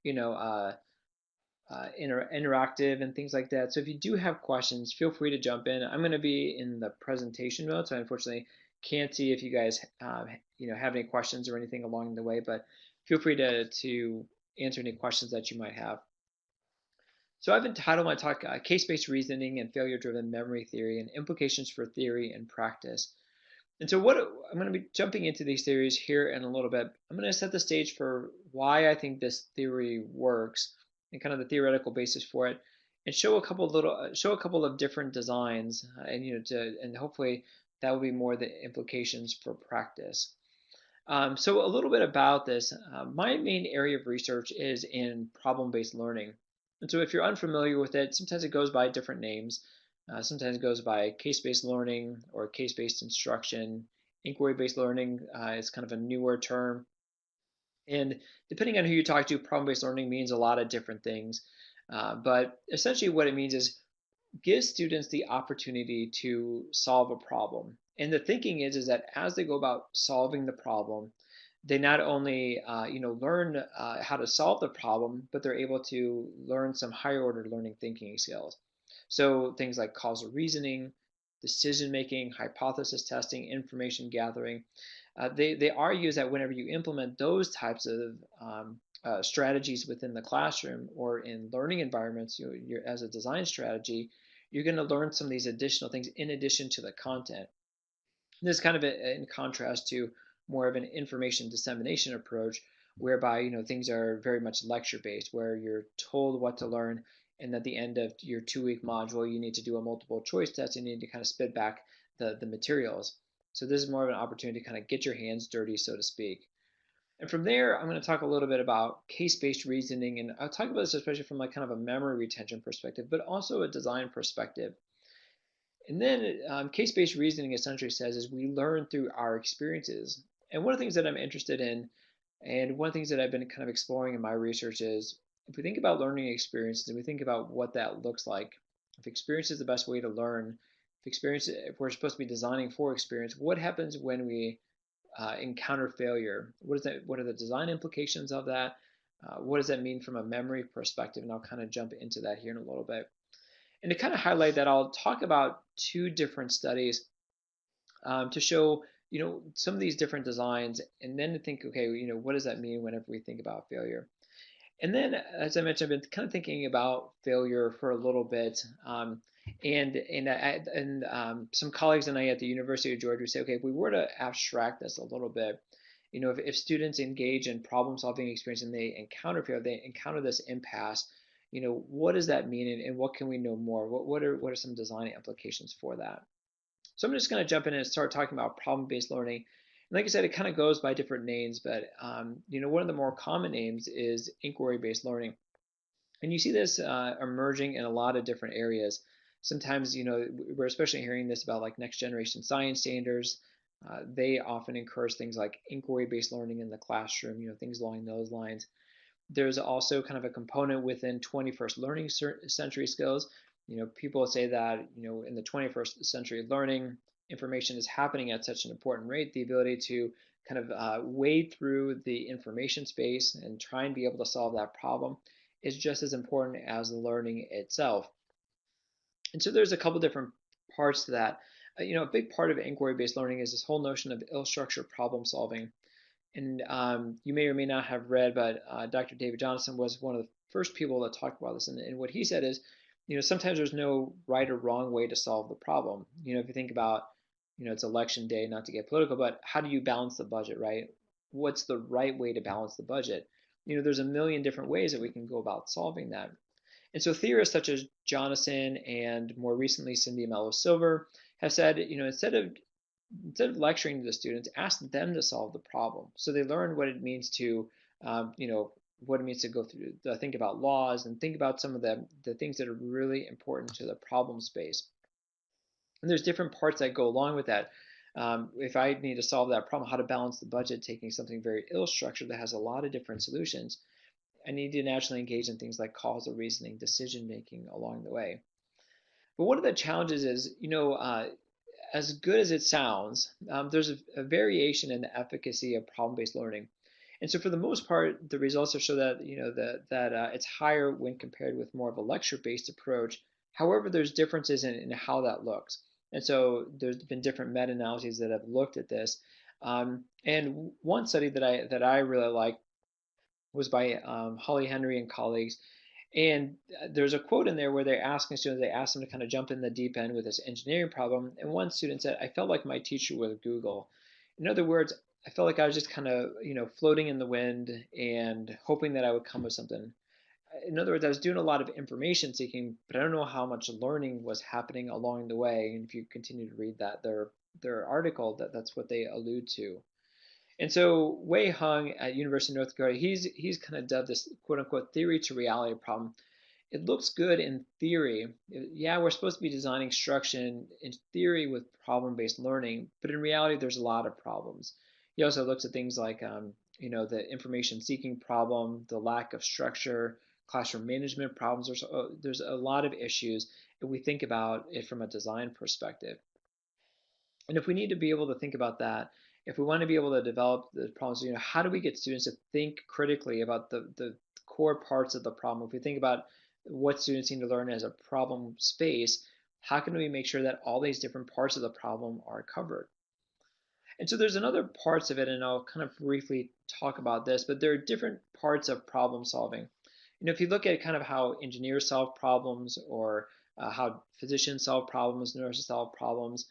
you know, interactive and things like that. So if you do have questions, feel free to jump in. I'm going to be in the presentation mode, so I unfortunately can't see if you guys have any questions or anything along the way, but feel free to answer any questions that you might have. So I've entitled my talk Case-Based Reasoning and Failure-Driven Memory Theory and Implications for Theory and Practice. And so what I'm going to be jumping into these theories here in a little bit. I'm going to set the stage for why I think this theory works and kind of the theoretical basis for it, and show a couple of different designs, and and hopefully that will be more the implications for practice. So a little bit about this. My main area of research is in problem-based learning. And so if you're unfamiliar with it, sometimes it goes by different names. Sometimes it goes by case-based learning or case-based instruction. Inquiry-based learning is kind of a newer term. And depending on who you talk to, problem-based learning means a lot of different things. But essentially what it means is give students the opportunity to solve a problem. And the thinking is that as they go about solving the problem, they not only learn how to solve the problem, but they're able to learn some higher order learning thinking skills. So things like causal reasoning, decision making, hypothesis testing, information gathering. They argue that whenever you implement those types of strategies within the classroom or in learning environments, as a design strategy, you're going to learn some of these additional things in addition to the content. And this is kind of in contrast to more of an information dissemination approach, whereby things are very much lecture based, where you're told what to learn, and at the end of your 2-week module, you need to do a multiple choice test, and you need to kind of spit back the materials. So this is more of an opportunity to kind of get your hands dirty, so to speak. And from there, I'm going to talk a little bit about case-based reasoning, and I'll talk about this especially from like kind of a memory retention perspective, but also a design perspective. And then case-based reasoning essentially says is we learn through our experiences. And one of the things that I'm interested in, and one of the things that I've been kind of exploring in my research is if we think about learning experiences and we think about what that looks like, if experience is the best way to learn, if we're supposed to be designing for experience, what happens when we encounter failure? What is that? What are the design implications of that? What does that mean from a memory perspective? And I'll kind of jump into that here in a little bit. And to kind of highlight that, I'll talk about 2 different studies to show some of these different designs, and then to think, okay, what does that mean whenever we think about failure? And then, as I mentioned, I've been kind of thinking about failure for a little bit, and some colleagues and I at the University of Georgia say, okay, if we were to abstract this a little bit, if students engage in problem-solving experience and they encounter failure, they encounter this impasse, what does that mean, and what can we know more? What are some design implications for that? So I'm just going to jump in and start talking about problem-based learning. And like I said, it kind of goes by different names, but one of the more common names is inquiry-based learning. And you see this emerging in a lot of different areas. Sometimes, we're especially hearing this about like next generation science standards. They often encourage things like inquiry-based learning in the classroom, things along those lines. There's also kind of a component within 21st learning century skills. People say that, in the 21st century learning, information is happening at such an important rate, the ability to kind of wade through the information space and try and be able to solve that problem is just as important as the learning itself. And so there's a couple different parts to that. A big part of inquiry-based learning is this whole notion of ill-structured problem solving. And you may or may not have read, but Dr. David Johnson was one of the first people that talked about this. And what he said is, sometimes there's no right or wrong way to solve the problem. If you think about, it's election day, not to get political, but how do you balance the budget, right? What's the right way to balance the budget? There's a million different ways that we can go about solving that. And so theorists such as Johnson and more recently Cindy Mello Silver have said, instead of lecturing to the students, ask them to solve the problem. So they learn what it means to, what it means to go through, think about laws and think about some of the things that are really important to the problem space. And there's different parts that go along with that. If I need to solve that problem, how to balance the budget, taking something very ill-structured that has a lot of different solutions, I need to naturally engage in things like causal reasoning, decision making along the way. But one of the challenges is, as good as it sounds, there's a variation in the efficacy of problem-based learning. And so for the most part, the results have shown that it's higher when compared with more of a lecture-based approach. However, there's differences in how that looks. And so there's been different meta-analyses that have looked at this. And one study that I really like was by Holly Henry and colleagues. And there's a quote in there where they're asking students, they asked them to kind of jump in the deep end with this engineering problem. And one student said, I felt like my teacher was Google. In other words, I felt like I was just kind of, floating in the wind and hoping that I would come with something. In other words, I was doing a lot of information seeking, but I don't know how much learning was happening along the way. And if you continue to read their article, that's what they allude to. And so Wei Hung at University of North Dakota, he's kind of dubbed this quote unquote theory to reality problem. It looks good in theory. Yeah, we're supposed to be designing instruction in theory with problem-based learning, but in reality, there's a lot of problems. He also looks at things like, the information seeking problem, the lack of structure, classroom management problems. There's a lot of issues if we think about it from a design perspective. And if we need to be able to think about that, if we want to be able to develop the problems, how do we get students to think critically about the core parts of the problem? If we think about what students need to learn as a problem space, how can we make sure that all these different parts of the problem are covered? And so there's another parts of it, and I'll kind of briefly talk about this, but there are different parts of problem solving. If you look at kind of how engineers solve problems or how physicians solve problems, nurses solve problems,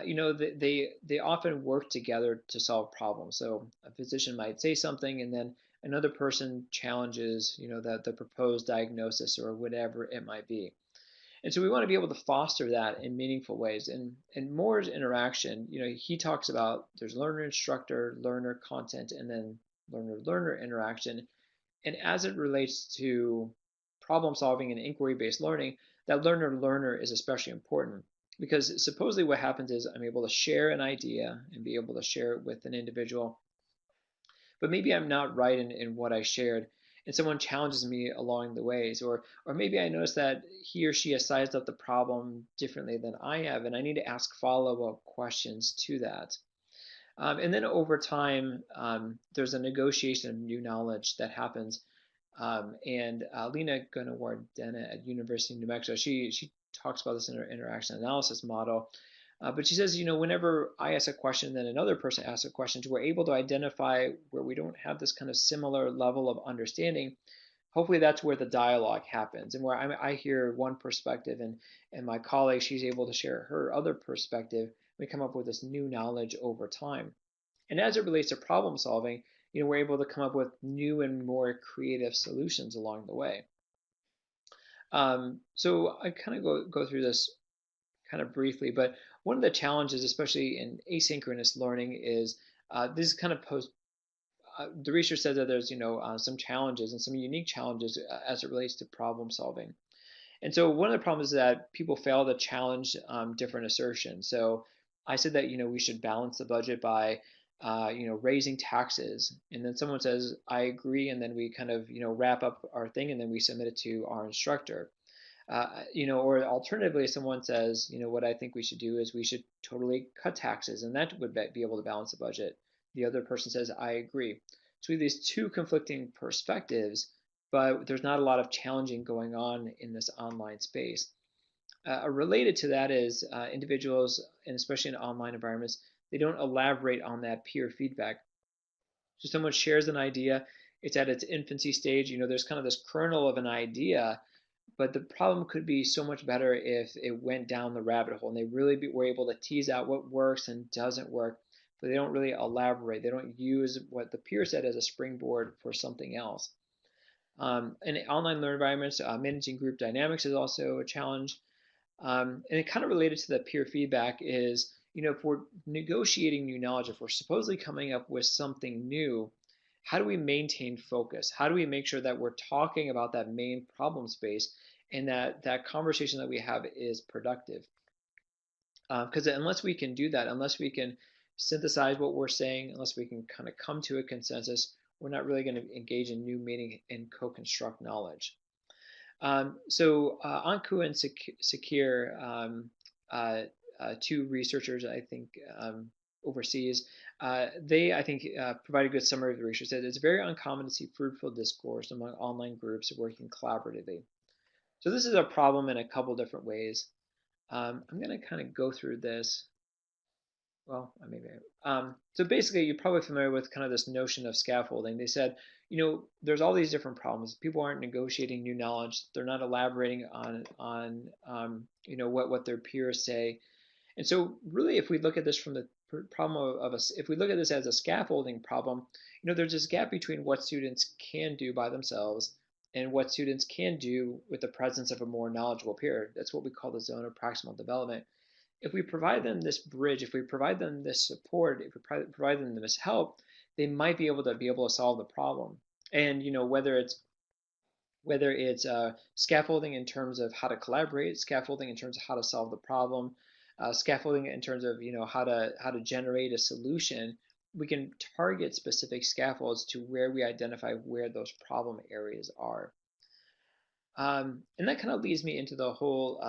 they often work together to solve problems. So a physician might say something, and then another person challenges, the proposed diagnosis or whatever it might be. And so we want to be able to foster that in meaningful ways. And Moore's interaction, he talks about there's learner instructor, learner content, and then learner learner interaction. And as it relates to problem solving and inquiry based learning, that learner learner is especially important because supposedly what happens is I'm able to share an idea and be able to share it with an individual, but maybe I'm not right in what I shared, and someone challenges me along the ways, or maybe I notice that he or she has sized up the problem differently than I have, and I need to ask follow-up questions to that. And then over time, there's a negotiation of new knowledge that happens. And Lena Gunawardena at University of New Mexico, she talks about this in her interaction analysis model. But she says, whenever I ask a question, then another person asks a question, we're able to identify where we don't have this kind of similar level of understanding. Hopefully that's where the dialogue happens and where I hear one perspective and my colleague, she's able to share her other perspective. We come up with this new knowledge over time. And as it relates to problem solving, we're able to come up with new and more creative solutions along the way. So I kind of go through this kind of briefly, but one of the challenges, especially in asynchronous learning, is this is kind of the research says that there's some challenges and some unique challenges as it relates to problem solving. And so one of the problems is that people fail to challenge different assertions. So I said that we should balance the budget by raising taxes, and then someone says I agree, and then we kind of wrap up our thing, and then we submit it to our instructor. Or alternatively, someone says, what I think we should do is we should totally cut taxes, and that would be able to balance the budget. The other person says, I agree. So we have these two conflicting perspectives, but there's not a lot of challenging going on in this online space. Related to that is individuals, and especially in online environments, they don't elaborate on that peer feedback. So someone shares an idea, it's at its infancy stage, there's kind of this kernel of an idea, but the problem could be so much better if it went down the rabbit hole and they really were able to tease out what works and doesn't work, but they don't really elaborate. They don't use what the peer said as a springboard for something else. In online learning environments, managing group dynamics is also a challenge. And it kind of related to the peer feedback is, if we're negotiating new knowledge, if we're supposedly coming up with something new, how do we maintain focus? How do we make sure that we're talking about that main problem space and that conversation that we have is productive? Because unless we can do that, unless we can synthesize what we're saying, unless we can kind of come to a consensus, we're not really going to engage in new meaning and co-construct knowledge. So Anku and Sakir, two researchers, I think overseas. They, I think, provide a good summary of the research. That it's very uncommon to see fruitful discourse among online groups working collaboratively. So this is a problem in a couple different ways. I'm going to kind of go through this. Well, maybe. So basically, you're probably familiar with kind of this notion of scaffolding. They said, there's all these different problems. People aren't negotiating new knowledge. They're not elaborating on what their peers say. And so, really, if we look at this from the problem of us, if we look at this as a scaffolding problem, there's this gap between what students can do by themselves and what students can do with the presence of a more knowledgeable peer. That's what we call the zone of proximal development. If we provide them this bridge, if we provide them this support, if we provide them this help, they might be able to solve the problem. And whether it's scaffolding in terms of how to collaborate, scaffolding in terms of how to solve the problem, scaffolding in terms of how to generate a solution, we can target specific scaffolds to where we identify where those problem areas are. And that kind of leads me into the whole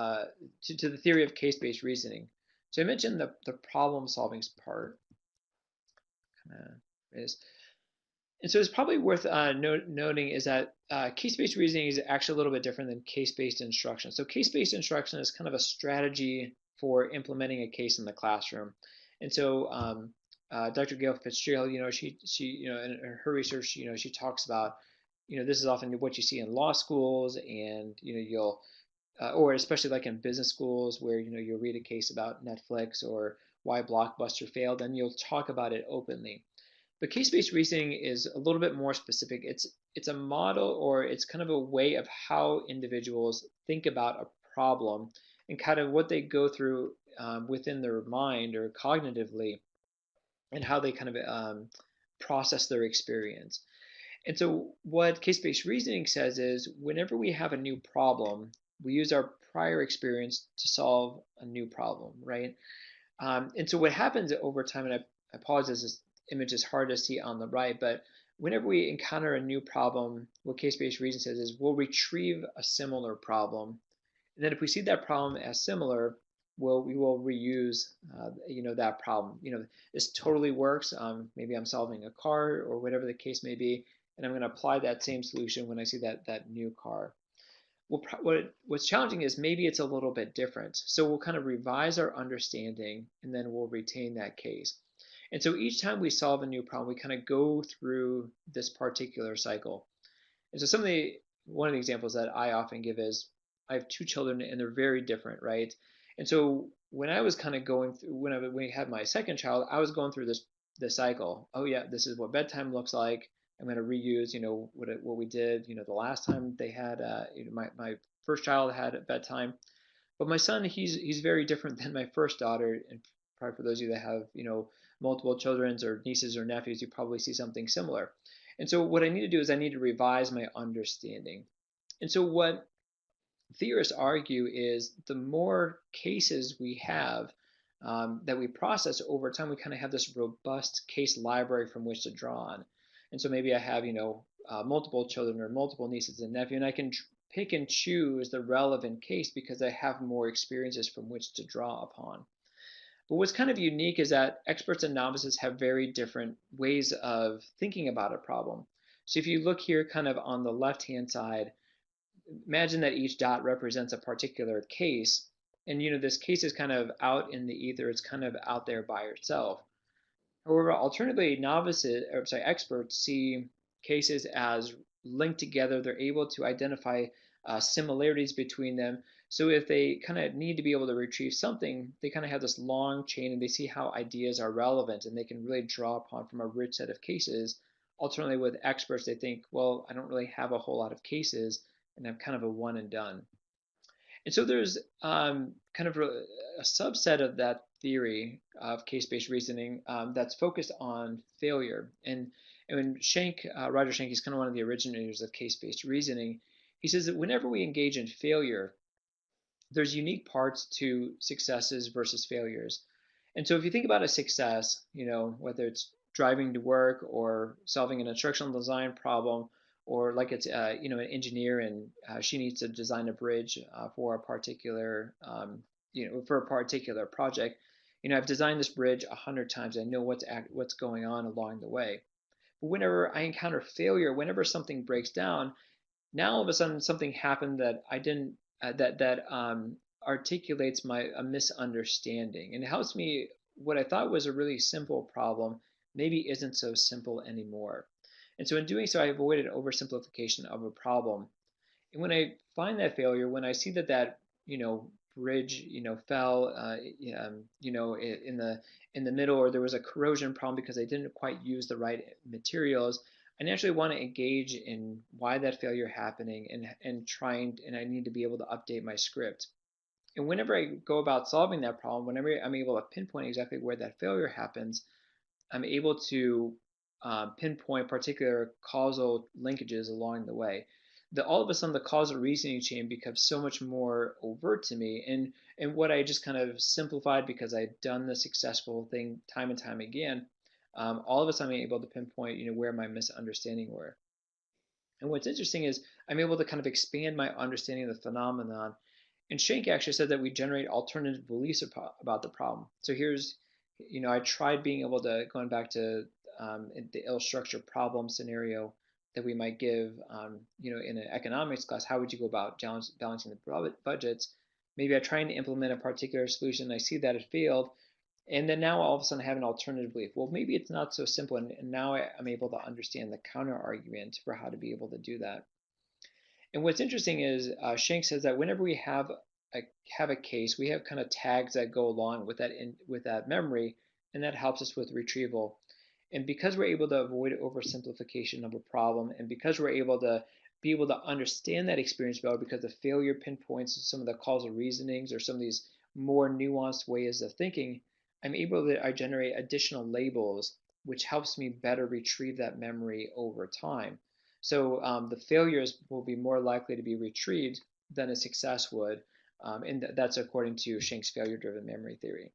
to the theory of case-based reasoning. So I mentioned the problem-solving part. Is and so it's probably worth noting is that case-based reasoning is actually a little bit different than case-based instruction. So case-based instruction is kind of a strategy for implementing a case in the classroom. And so Dr. Gail Fitzgerald, she in her research, she talks about, this is often what you see in law schools, and you'll or especially like in business schools where you'll read a case about Netflix or why Blockbuster failed, and you'll talk about it openly. But case-based reasoning is a little bit more specific. It's a model, or it's kind of a way of how individuals think about a problem and kind of what they go through within their mind or cognitively, and how they kind of process their experience. And so what case-based reasoning says is whenever we have a new problem, we use our prior experience to solve a new problem, right? And so what happens over time, and I apologize, this image is hard to see on the right, but whenever we encounter a new problem, what case-based reasoning says is we'll retrieve a similar problem. And then if we see that problem as similar, we will reuse that problem. This totally works. Maybe I'm solving a car or whatever the case may be, and I'm going to apply that same solution when I see that new car. What's challenging is maybe it's a little bit different. So we'll kind of revise our understanding, and then we'll retain that case. And so each time we solve a new problem, we kind of go through this particular cycle. And so one of the examples that I often give is I have two children, and they're very different, right? And so when I was kind of going through, when we had my second child, I was going through this cycle. Oh yeah, this is what bedtime looks like. I'm going to reuse, what we did, the last time they had, my first child had at bedtime. But my son, he's very different than my first daughter. And probably for those of you that have, multiple children or nieces or nephews, you probably see something similar. And so what I need to do is I need to revise my understanding. And so what theorists argue is the more cases we have that we process over time, we kind of have this robust case library from which to draw on. And so maybe I have, multiple children or multiple nieces and nephews, and I can pick and choose the relevant case because I have more experiences from which to draw upon. But what's kind of unique is that experts and novices have very different ways of thinking about a problem. So if you look here kind of on the left-hand side, imagine that each dot represents a particular case. And this case is kind of out in the ether, it's kind of out there by itself. However, alternatively, experts see cases as linked together. They're able to identify similarities between them. So if they kind of need to be able to retrieve something, they kind of have this long chain, and they see how ideas are relevant, and they can really draw upon from a rich set of cases. Alternately, with experts, they think, well, I don't really have a whole lot of cases, and I'm kind of a one and done. And so there's kind of a subset of that theory of case-based reasoning that's focused on failure. And when Roger Schenck is kind of one of the originators of case-based reasoning, he says that whenever we engage in failure, there's unique parts to successes versus failures. And so if you think about a success, whether it's driving to work or solving an instructional design problem, or like it's an engineer, and she needs to design a bridge for a particular for a particular project. I've designed this bridge 100 times. I know what's going on along the way. But whenever I encounter failure, whenever something breaks down, now all of a sudden something happened that I didn't that articulates my a misunderstanding, and it helps me. What I thought was a really simple problem maybe isn't so simple anymore. And so in doing so, I avoided oversimplification of a problem. And when I find that failure, when I see that bridge fell in the middle, or there was a corrosion problem because I didn't quite use the right materials, I naturally want to engage in why that failure happening, and I need to be able to update my script. And whenever I go about solving that problem, whenever I'm able to pinpoint exactly where that failure happens, I'm able to pinpoint particular causal linkages along the way. All of a sudden, the causal reasoning chain becomes so much more overt to me, and what I just kind of simplified because I'd done the successful thing time and time again. All of a sudden, I'm able to pinpoint, where my misunderstanding were. And what's interesting is I'm able to kind of expand my understanding of the phenomenon. And Shank actually said that we generate alternative beliefs about the problem. So here's, I tried being able to, going back to the ill structured problem scenario that we might give, in an economics class, how would you go about balancing the budgets? Maybe I try to implement a particular solution, and I see that it failed, and then now all of a sudden I have an alternative belief. Well, maybe it's not so simple, and now I'm able to understand the counter argument for how to be able to do that. And what's interesting is Shank says that whenever we have a case, we have kind of tags that go along with that memory, and that helps us with retrieval. And because we're able to avoid oversimplification of a problem, and because we're able to be able to understand that experience better, because the failure pinpoints some of the causal reasonings or some of these more nuanced ways of thinking, I'm able to generate additional labels, which helps me better retrieve that memory over time. So the failures will be more likely to be retrieved than a success would, and that's according to Shank's failure-driven memory theory.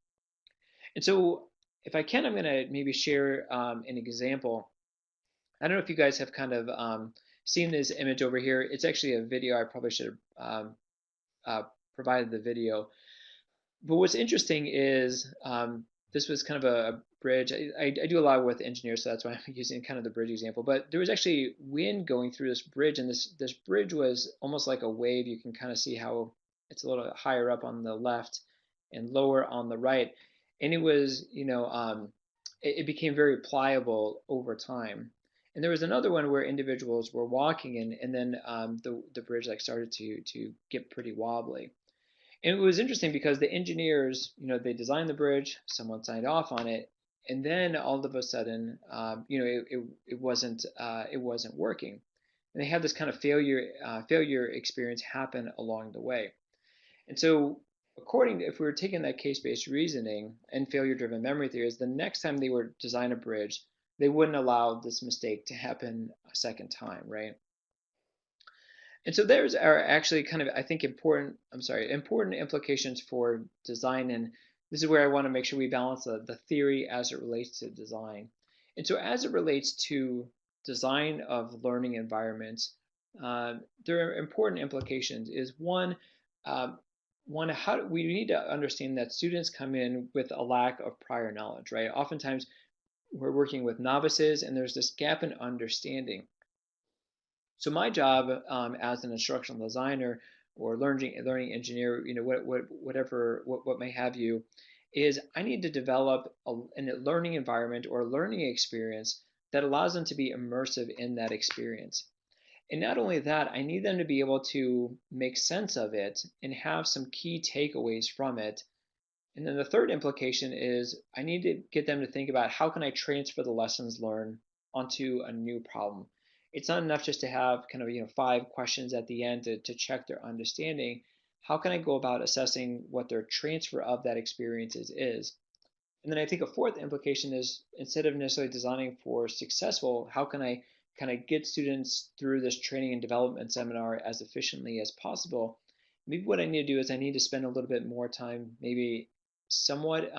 And so, if I can, I'm going to maybe share an example. I don't know if you guys have kind of seen this image over here. It's actually a video. I probably should have provided the video. But what's interesting is this was kind of a bridge. I do a lot with engineers, so that's why I'm using kind of the bridge example. But there was actually wind going through this bridge, and this bridge was almost like a wave. You can kind of see how it's a little higher up on the left and lower on the right. And it was, it became very pliable over time. And there was another one where individuals were walking, and then the bridge like started to get pretty wobbly. And it was interesting because the engineers, they designed the bridge, someone signed off on it, and then all of a sudden, it wasn't working, and they had this kind of failure experience happen along the way. And so, if we were taking that case-based reasoning and failure-driven memory theories, the next time they were design a bridge, they wouldn't allow this mistake to happen a second time, right? And so there's are actually kind of, I think, important implications for design. And this is where I want to make sure we balance the theory as it relates to design. And so as it relates to design of learning environments, there are important implications. Is one, how we need to understand that students come in with a lack of prior knowledge, right? Oftentimes we're working with novices, and there's this gap in understanding. So my job as an instructional designer or learning engineer, what may have you, is I need to develop a learning environment or a learning experience that allows them to be immersive in that experience. And not only that, I need them to be able to make sense of it and have some key takeaways from it. And then the third implication is I need to get them to think about how can I transfer the lessons learned onto a new problem. It's not enough just to have kind of 5 questions at the end to check their understanding. How can I go about assessing what their transfer of that experience is? And then I think a fourth implication is instead of necessarily designing for successful, how can I kind of get students through this training and development seminar as efficiently as possible? Maybe what I need to do is I need to spend a little bit more time, maybe somewhat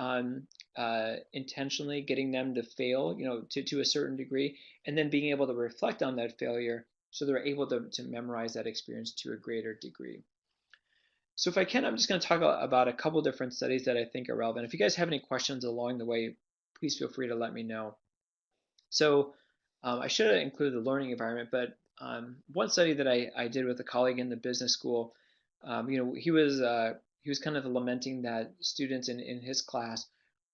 intentionally getting them to fail, to a certain degree, and then being able to reflect on that failure so they're able to memorize that experience to a greater degree. So if I can, I'm just going to talk about a couple different studies that I think are relevant. If you guys have any questions along the way, please feel free to let me know. So I should have included the learning environment, but one study that I did with a colleague in the business school, he was kind of lamenting that students in his class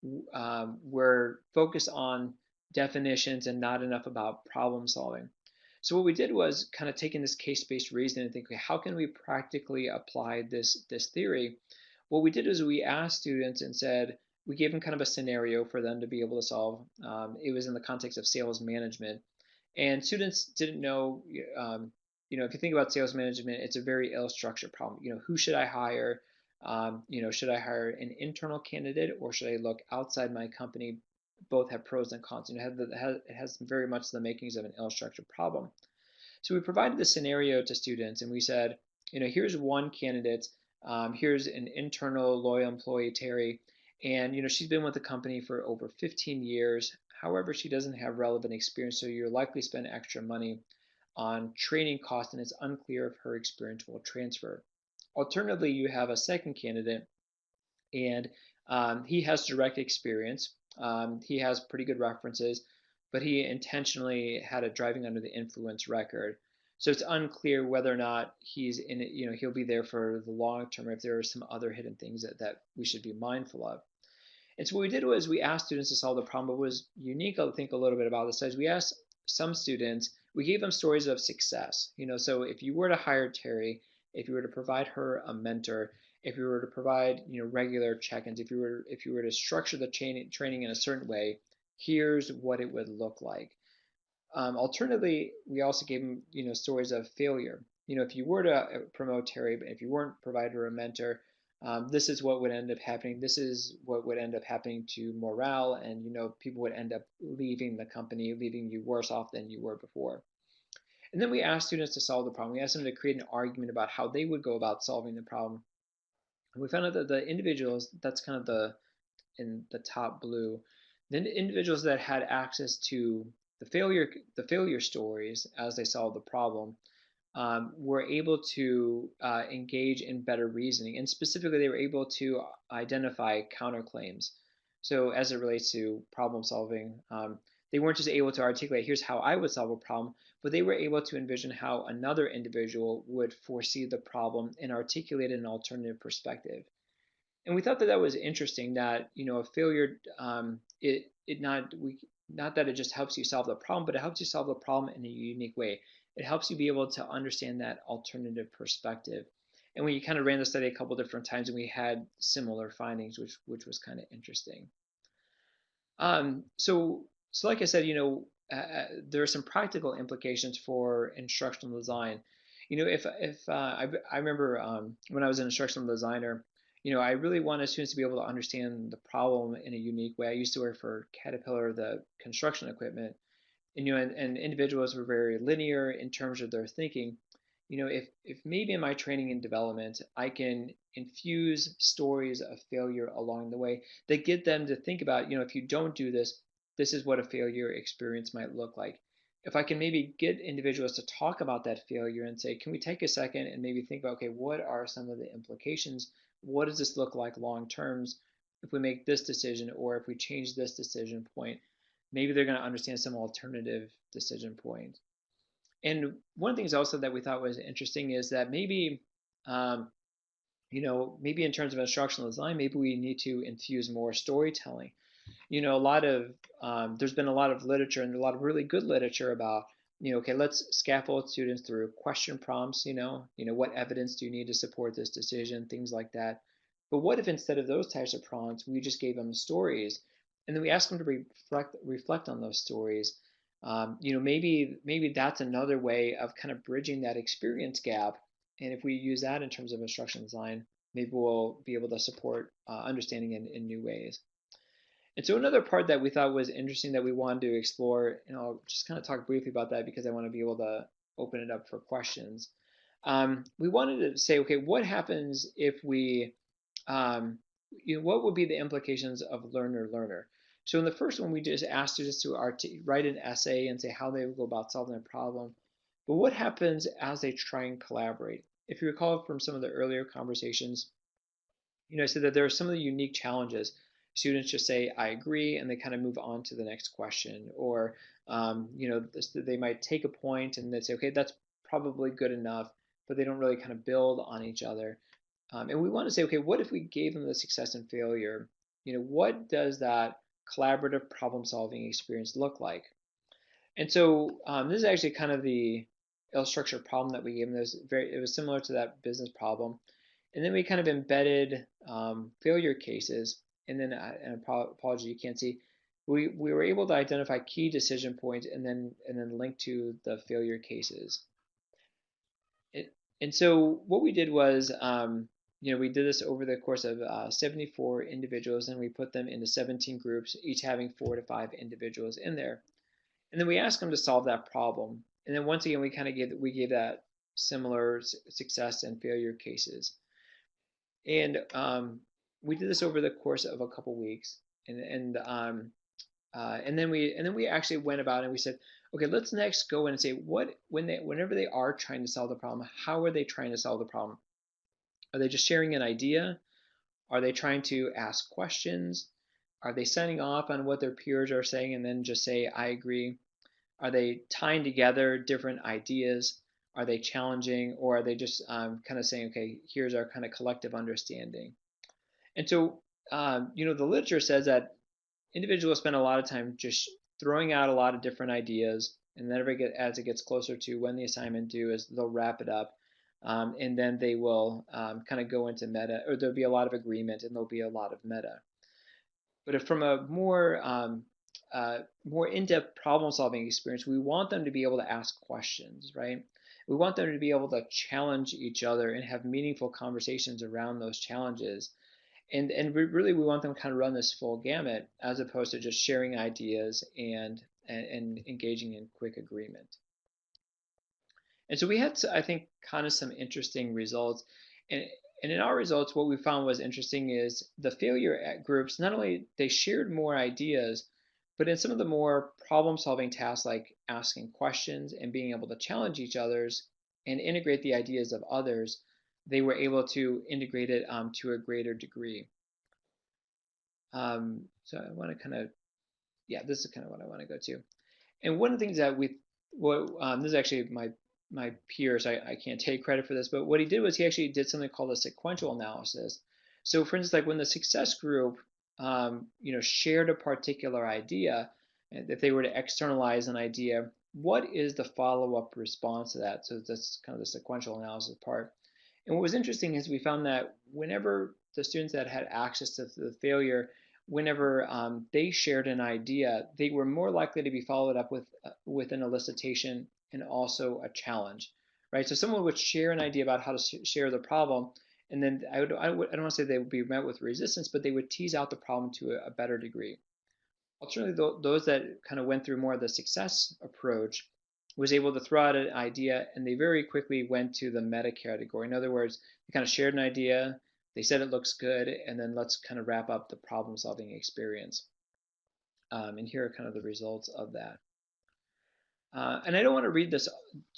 were focused on definitions and not enough about problem solving. So what we did was kind of taking this case-based reasoning and think, okay, how can we practically apply this theory? What we did is we asked students and said, we gave them kind of a scenario for them to be able to solve. It was in the context of sales management, and students didn't know. If you think about sales management, it's a very ill-structured problem. Who should I hire? Should I hire an internal candidate or should I look outside my company? Both have pros and cons. It has very much the makings of an ill-structured problem. So we provided the scenario to students and we said, here's one candidate. Here's an internal loyal employee, Terry, and she's been with the company for over 15 years. However, she doesn't have relevant experience, so you're likely to spend extra money on training costs, and it's unclear if her experience will transfer. Alternatively, you have a second candidate, and he has direct experience. He has pretty good references, but he intentionally had a driving under the influence record. So it's unclear whether or not he's in it, he'll be there for the long term, or if there are some other hidden things that we should be mindful of. And so what we did was we asked students to solve the problem. What was unique, I think, a little bit about this is we asked some students, we gave them stories of success. So if you were to hire Terry, if you were to provide her a mentor, if you were to provide regular check-ins, if you were to structure the training in a certain way, here's what it would look like. Alternatively, we also gave them stories of failure. If you were to promote Terry, but if you weren't provide her a mentor, this is what would end up happening. This is what would end up happening to morale, and people would end up leaving the company, leaving you worse off than you were before. And then we asked students to solve the problem. We asked them to create an argument about how they would go about solving the problem. And we found out that the individuals, that's kind of in the top blue, the individuals that had access to the failure stories as they solved the problem were able to engage in better reasoning, and specifically they were able to identify counterclaims. So as it relates to problem solving, they weren't just able to articulate, here's how I would solve a problem, but they were able to envision how another individual would foresee the problem and articulate an alternative perspective. And we thought that that was interesting, that a failure, not that it just helps you solve the problem, but it helps you solve the problem in a unique way. It helps you be able to understand that alternative perspective. And we kind of ran the study a couple different times, and we had similar findings, which was kind of interesting. So like I said, there are some practical implications for instructional design. If I remember when I was an instructional designer, I really wanted students to be able to understand the problem in a unique way. I used to work for Caterpillar, the construction equipment, and individuals were very linear in terms of their thinking. If maybe in my training and development I can infuse stories of failure along the way that get them to think about, if you don't do this, this is what a failure experience might look like. If I can maybe get individuals to talk about that failure and say, can we take a second and maybe think about, okay, what are some of the implications? What does this look like long terms if we make this decision, or if we change this decision point? Maybe they're going to understand some alternative decision point. And one of the things also that we thought was interesting is that maybe, maybe in terms of instructional design, maybe we need to infuse more storytelling. There's been a lot of literature and a lot of really good literature about, okay, let's scaffold students through question prompts. What evidence do you need to support this decision, things like that. But what if instead of those types of prompts, we just gave them stories, and then we asked them to reflect on those stories? Maybe that's another way of kind of bridging that experience gap. And if we use that in terms of instruction design, maybe we'll be able to support understanding in new ways. And so another part that we thought was interesting that we wanted to explore, and I'll just kind of talk briefly about that because I want to be able to open it up for questions. We wanted to say, okay, what happens if what would be the implications of learner-learner? So in the first one, we just asked students to write an essay and say how they would go about solving a problem. But what happens as they try and collaborate? if you recall from some of the earlier conversations, I said that there are some of the unique challenges. Students just say, I agree, and they kind of move on to the next question. Or, they might take a point and they say, okay, that's probably good enough, but they don't really kind of build on each other. And we want to say, okay, what if we gave them the success and failure? What does that collaborative problem solving experience look like? And so this is actually kind of the ill-structured problem that we gave them. It was similar to that business problem. And then we kind of embedded failure cases. And then, and apology, you can't see, we were able to identify key decision points and then link to the failure cases. And so what we did was, we did this over the course of 74 individuals, and we put them into 17 groups, each having 4 to 5 individuals in there. And then we asked them to solve that problem. And then once again, we gave that similar success and failure cases. And we did this over the course of a couple weeks. And then we actually went about and we said, okay, let's next go in and say whenever they are trying to solve the problem, how are they trying to solve the problem? Are they just sharing an idea? Are they trying to ask questions? Are they signing off on what their peers are saying and then just say, I agree? Are they tying together different ideas? Are they challenging, or are they just kind of saying, okay, here's our kind of collective understanding? And so, the literature says that individuals spend a lot of time just throwing out a lot of different ideas, and then as it gets closer to when the assignment due is, they'll wrap it up, and then they will kind of go into meta, or there'll be a lot of agreement, and there'll be a lot of meta. But if from a more in-depth problem-solving experience, we want them to be able to ask questions, right? We want them to be able to challenge each other and have meaningful conversations around those challenges. And we want them to kind of run this full gamut as opposed to just sharing ideas and engaging in quick agreement. And so we had, I think, kind of some interesting results. And in our results, what we found was interesting is the failure groups, not only they shared more ideas, but in some of the more problem-solving tasks like asking questions and being able to challenge each other's and integrate the ideas of others, they were able to integrate it to a greater degree. So I want to kind of, this is kind of what I want to go to. And one of the things that this is actually my peer, so I can't take credit for this, but what he did was he actually did something called a sequential analysis. So for instance, like when the success group, shared a particular idea, and if they were to externalize an idea, what is the follow-up response to that? So that's kind of the sequential analysis part. And what was interesting is we found that whenever the students that had access to the failure, whenever they shared an idea, they were more likely to be followed up with an elicitation and also a challenge, right? So someone would share an idea about how to share the problem, and then I don't want to say they would be met with resistance, but they would tease out the problem to a better degree. Alternatively, those that kind of went through more of the success approach was able to throw out an idea, and they very quickly went to the meta category. In other words, they kind of shared an idea, they said it looks good, and then let's kind of wrap up the problem solving experience. And here are kind of the results of that. And I don't want to read this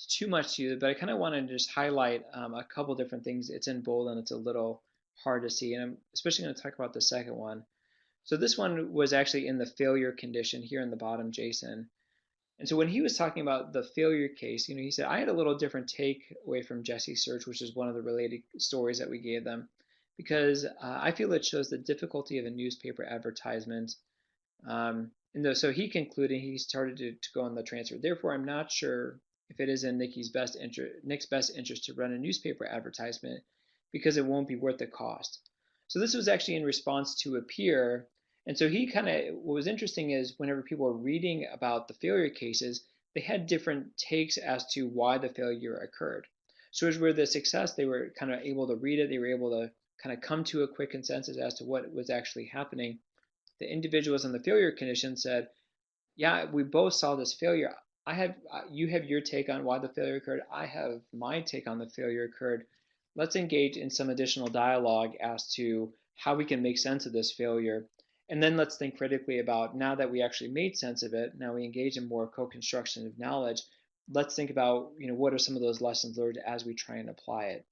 too much to you, but I kind of want to just highlight a couple different things. It's in bold and it's a little hard to see, and I'm especially going to talk about the second one. So this one was actually in the failure condition here in the bottom, Jason. And so when he was talking about the failure case, he said, I had a little different take away from Jesse's search, which is one of the related stories that we gave them, because I feel it shows the difficulty of a newspaper advertisement. So he concluded, he started to go on the transfer. Therefore, I'm not sure if it is in Nick's best interest to run a newspaper advertisement because it won't be worth the cost. So this was actually in response to a peer. And so what was interesting is whenever people were reading about the failure cases, they had different takes as to why the failure occurred. So as where the success, they were kind of able to read it, they were able to kind of come to a quick consensus as to what was actually happening. The individuals in the failure condition said, yeah, we both saw this failure. You have your take on why the failure occurred. I have my take on the failure occurred. Let's engage in some additional dialogue as to how we can make sense of this failure. And then let's think critically about, now that we actually made sense of it, now we engage in more co-construction of knowledge, let's think about, what are some of those lessons learned as we try and apply it.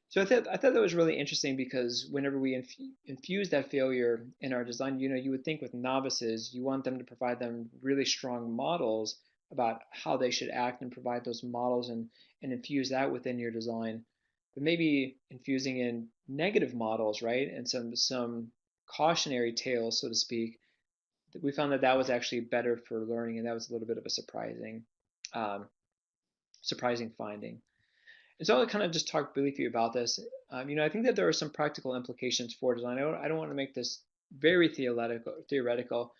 So I thought that was really interesting because whenever we infuse that failure in our design, you would think with novices, you want them to provide them really strong models about how they should act and provide those models and infuse that within your design. But maybe infusing in negative models, right? And some cautionary tales, so to speak, we found that that was actually better for learning, and that was a little bit of a um, surprising finding. And so I'll kind of just talk briefly about this. I think that there are some practical implications for design. I don't want to make this very theoretical.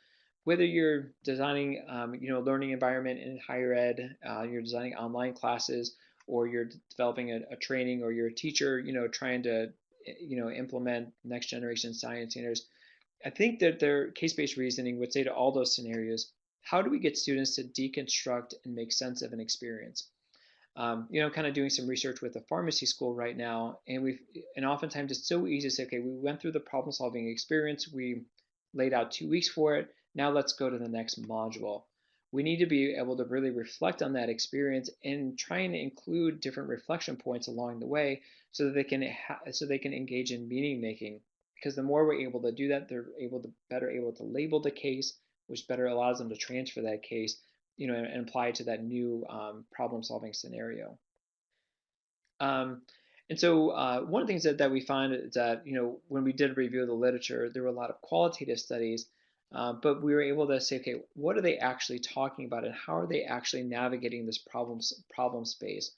Whether you're designing, a learning environment in higher ed, you're designing online classes, or you're developing a training, or you're a teacher, trying to, implement next generation science standards. I think that their case-based reasoning would say to all those scenarios, how do we get students to deconstruct and make sense of an experience? Kind of doing some research with a pharmacy school right now, and oftentimes it's so easy to say, okay, we went through the problem solving experience, we laid out 2 weeks for it, now let's go to the next module. We need to be able to really reflect on that experience and try and include different reflection points along the way so that they can engage in meaning making. Because the more we're able to do that, they're better able to label the case, which better allows them to transfer that case and apply it to that new problem-solving scenario. Um, and so one of the things that we find is that, when we did review the literature, there were a lot of qualitative studies, but we were able to say, okay, what are they actually talking about, and how are they actually navigating this problem space?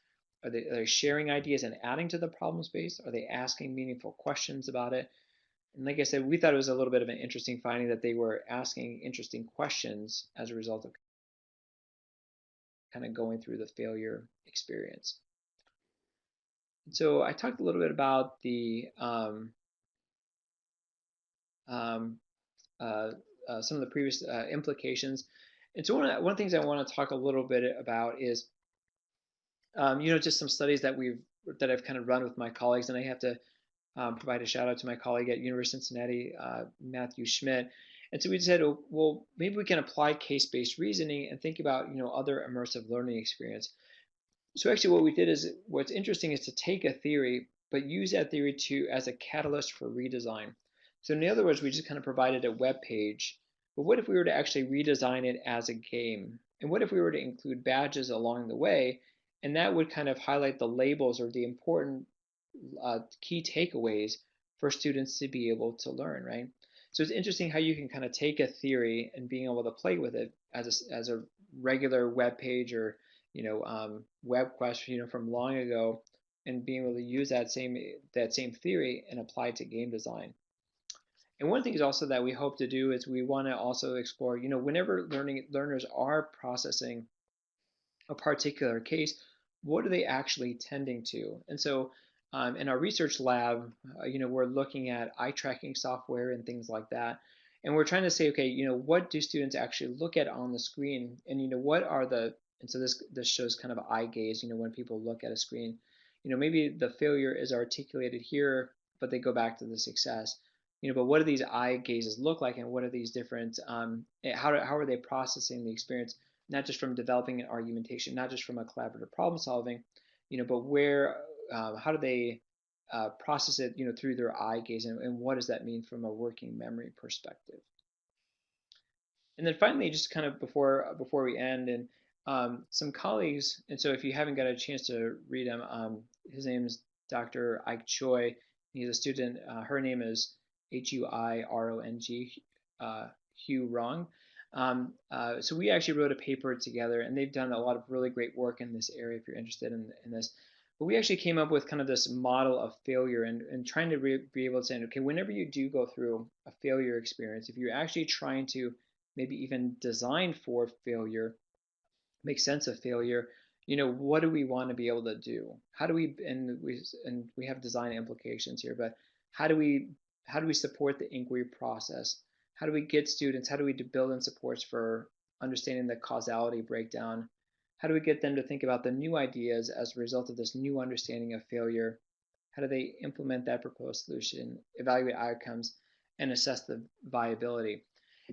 Are they sharing ideas and adding to the problem space? Are they asking meaningful questions about it? And like I said, we thought it was a little bit of an interesting finding that they were asking interesting questions as a result of kind of going through the failure experience. So I talked a little bit about the um, uh, some of the previous implications. And so one of the things I want to talk a little bit about is, just some studies that I've kind of run with my colleagues, and I have to provide a shout out to my colleague at University of Cincinnati, Matthew Schmidt. And so we said, oh, well, maybe we can apply case-based reasoning and think about, other immersive learning experience. So actually what we did is, what's interesting is to take a theory, but use that theory as a catalyst for redesign. So in other words, we just kind of provided a web page, but what if we were to actually redesign it as a game? And what if we were to include badges along the way? And that would kind of highlight the labels or the important key takeaways for students to be able to learn, right? So it's interesting how you can kind of take a theory and being able to play with it as a regular web page or web quest from long ago, and being able to use that same theory and apply it to game design. And one thing is also that we hope to do is we want to also explore, whenever learners are processing a particular case, what are they actually tending to? And so in our research lab, we're looking at eye tracking software and things like that. And we're trying to say, okay, what do students actually look at on the screen? And, what are and so this shows kind of eye gaze, when people look at a screen. Maybe the failure is articulated here, but they go back to the success. But what do these eye gazes look like, and what are these different, how are they processing the experience? Not just from developing an argumentation, not just from a collaborative problem solving, but how do they process it, through their eye gaze, and what does that mean from a working memory perspective? And then finally, just kind of before we end, and some colleagues, and so if you haven't got a chance to read him, his name is Dr. Ike Choi. He's a student. Her name is Huirong, Hugh Wrong. So we actually wrote a paper together, and they've done a lot of really great work in this area if you're interested in this. But we actually came up with kind of this model of failure, and trying to be able to say, okay, whenever you do go through a failure experience, if you're actually trying to maybe even design for failure, make sense of failure, what do we want to be able to do? How do we, and we have design implications here, but how do we support the inquiry process? How do we get students, how do we build in supports for understanding the causality breakdown? How do we get them to think about the new ideas as a result of this new understanding of failure? How do they implement that proposed solution, evaluate outcomes, and assess the viability?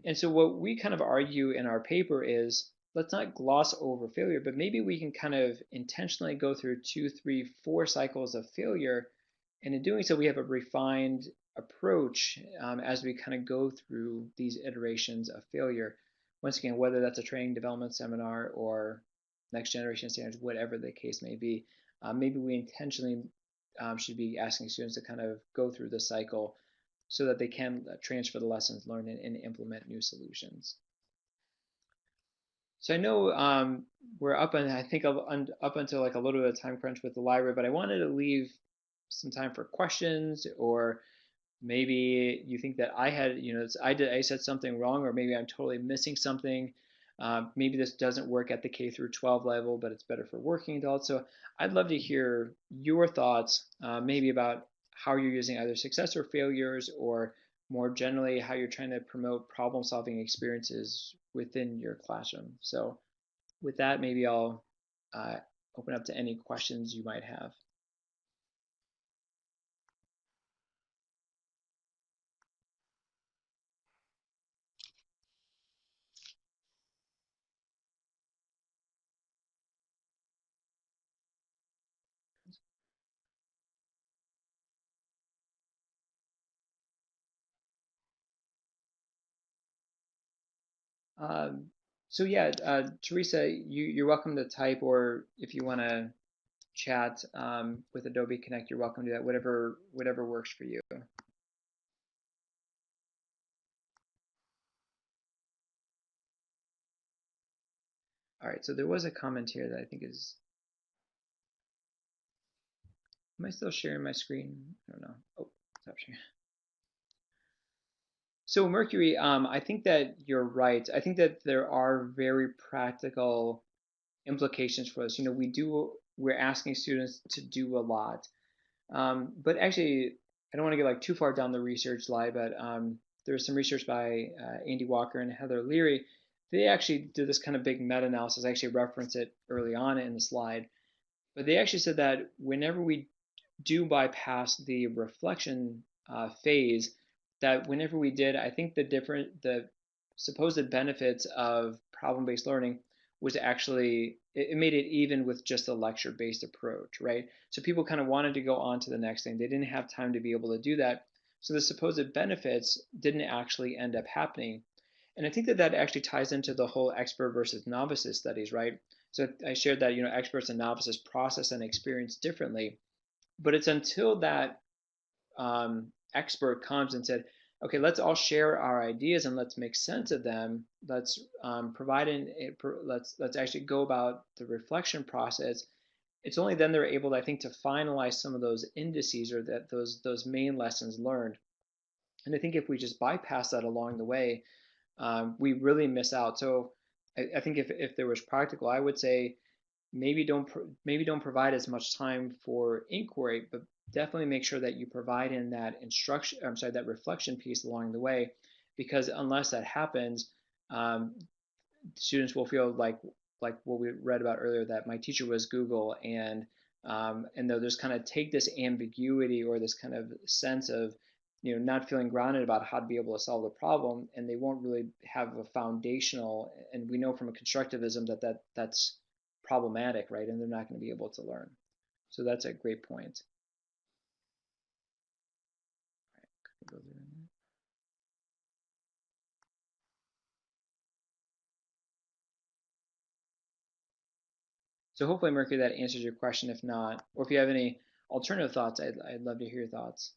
And so what we kind of argue in our paper is, let's not gloss over failure, but maybe we can kind of intentionally go through 2, 3, 4 cycles of failure And in doing so, we have a refined approach as we kind of go through these iterations of failure. Once again, whether that's a training development seminar or next generation standards, whatever the case may be, maybe we intentionally should be asking students to kind of go through the cycle so that they can transfer the lessons learned and implement new solutions. So I know we're up on, I think up until like a little bit of time crunch with the library, but I wanted to leave some time for questions, or maybe you think that I had, I said something wrong, or maybe I'm totally missing something. Maybe this doesn't work at the K through 12 level, but it's better for working adults. So I'd love to hear your thoughts, maybe about how you're using either success or failures, or more generally, how you're trying to promote problem solving experiences within your classroom. So with that, maybe I'll uh, open up to any questions you might have. Um, so yeah, Teresa, you're welcome to type, or if you want to chat with Adobe Connect, you're welcome to do that. Whatever works for you. All right. So there was a comment here that I think is. Am I still sharing my screen? I don't know. Oh, stop sharing. So Mercury, I think that you're right. I think that there are very practical implications for us. We're asking students to do a lot. But actually, I don't want to get like too far down the research slide, but there's some research by Andy Walker and Heather Leary. They actually did this kind of big meta-analysis. I actually reference it early on in the slide, but they actually said that whenever we do bypass the reflection phase, that whenever we did, I think the supposed benefits of problem-based learning was actually, it made it even with just a lecture-based approach, right? So people kind of wanted to go on to the next thing. They didn't have time to be able to do that. So the supposed benefits didn't actually end up happening. And I think that that actually ties into the whole expert versus novices studies, right? So I shared that, experts and novices process and experience differently, but it's until that expert comes and said, okay, let's all share our ideas and let's make sense of them. Let's let's actually go about the reflection process. It's only then they're able, I think, to finalize some of those indices, or that those main lessons learned. And I think if we just bypass that along the way, we really miss out. So I think if there was practical, I would say maybe don't provide as much time for inquiry, but definitely make sure that you provide in that instruction. I'm sorry, that reflection piece along the way, because unless that happens, um, students will feel like what we read about earlier, that my teacher was Google, and they'll just kind of take this ambiguity or this kind of sense of not feeling grounded about how to be able to solve the problem, and they won't really have a foundational. And we know from a constructivism that's problematic, right? And they're not going to be able to learn. So that's a great point. All right, so hopefully, Mercury, that answers your question. If not, or if you have any alternative thoughts, I'd love to hear your thoughts.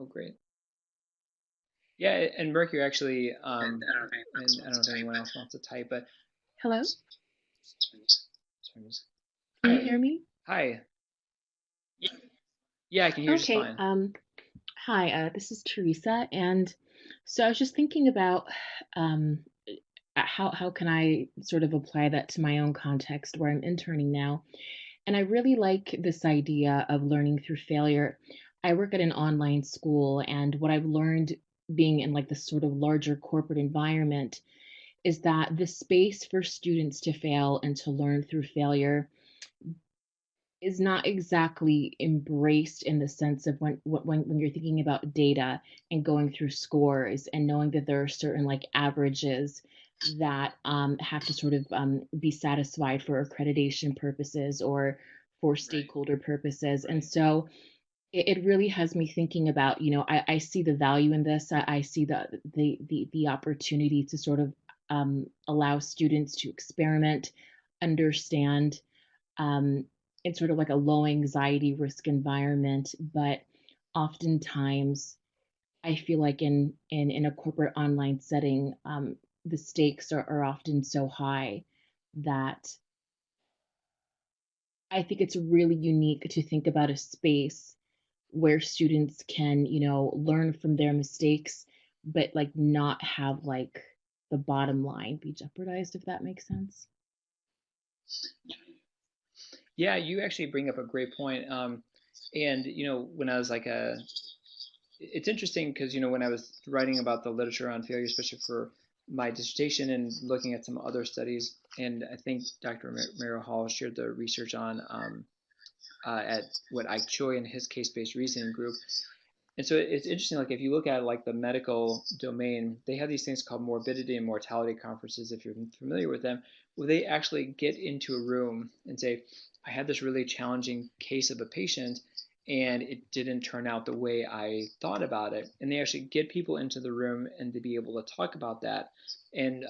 Oh, great. Yeah, and Mercury actually, and I don't know if anyone else wants to type, but Hello? sorry, Can you hi, hear me? hi. Yeah, I can hear you just Okay, fine. hi, this is Teresa, and so I was just thinking about um, how can I sort of apply that to my own context where I'm interning now. And I really like this idea of learning through failure. I work at an online school, and what I've learned being in like this sort of larger corporate environment is that the space for students to fail and to learn through failure is not exactly embraced in the sense of when you're thinking about data and going through scores and knowing that there are certain like averages that have to sort of be satisfied for accreditation purposes or for Right, stakeholder purposes. And right, so it really has me thinking about, I see the value in this. I see the opportunity to sort of allow students to experiment, understand, um, in sort of like a low anxiety risk environment. But oftentimes, I feel like in a corporate online setting, the stakes are often so high that I think it's really unique to think about a space where students can, learn from their mistakes, but like not have like the bottom line be jeopardized, if that makes sense. yeah. You actually bring up a great point. And when I was like it's interesting because when I was writing about the literature on failure, especially for my dissertation and looking at some other studies, and I think Dr. Romero-Hall shared the research on at what Ike Choi and his case-based reasoning group. And so it's interesting, like if you look at like the medical domain, they have these things called morbidity and mortality conferences, if you're familiar with them, where they actually get into a room and say, I had this really challenging case of a patient and it didn't turn out the way I thought about it. And they actually get people into the room and to be able to talk about that. And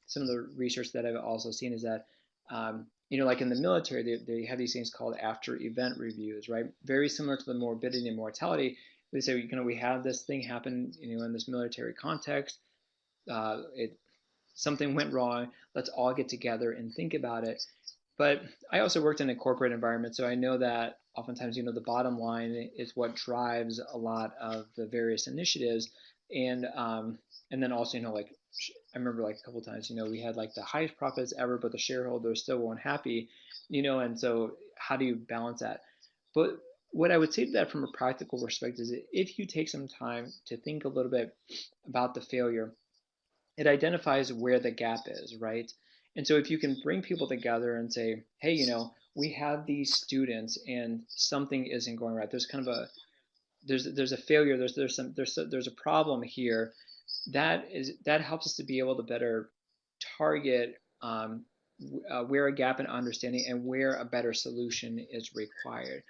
some of the research that I've also seen is that like in the military, they have these things called after event reviews, right? Very similar to the morbidity and mortality. They say, we have this thing happen, in this military context. It Something went wrong. Let's all get together and think about it. But I also worked in a corporate environment, so I know that oftentimes, the bottom line is what drives a lot of the various initiatives, and then also, like I remember like a couple of times, we had like the highest profits ever, but the shareholders still weren't happy, and so how do you balance that? But what I would say to that from a practical perspective is if you take some time to think a little bit about the failure, it identifies where the gap is, right? And so if you can bring people together and say, hey, we have these students and something isn't going right. There's kind of a there's a failure. There's a problem here. That helps us to be able to better target where a gap in understanding and where a better solution is required.